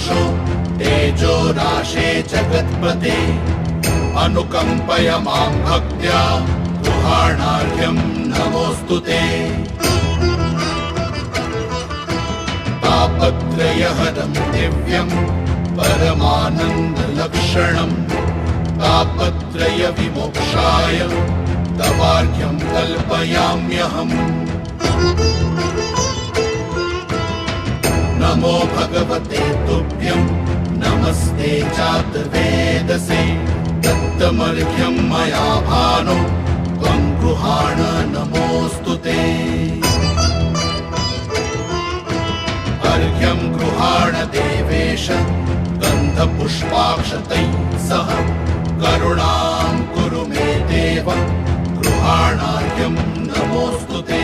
शताक्षो तेजो राशे जगत्पते अनुकम्पय मां भक्त्या गृहाणार्घ्यं नमोऽस्तु ते। तापत्रयहरं दिव्यं परमानन्दलक्षणं तापत्रय विमोक्षाय तवार्घ्यं कल्पयाम्यहम्। नमो भगवते तुभ्यं नमस्ते जातवेदसे दत्तमर्घ्यं मया भानो त्वं गृहाण नमोऽस्तु ते। अर्घ्यं गृहाण देवेश गन्धपुष्पाक्षतैः सह करुणां कुरु मे देव गृहाणार्घ्यं नमोऽस्तु ते।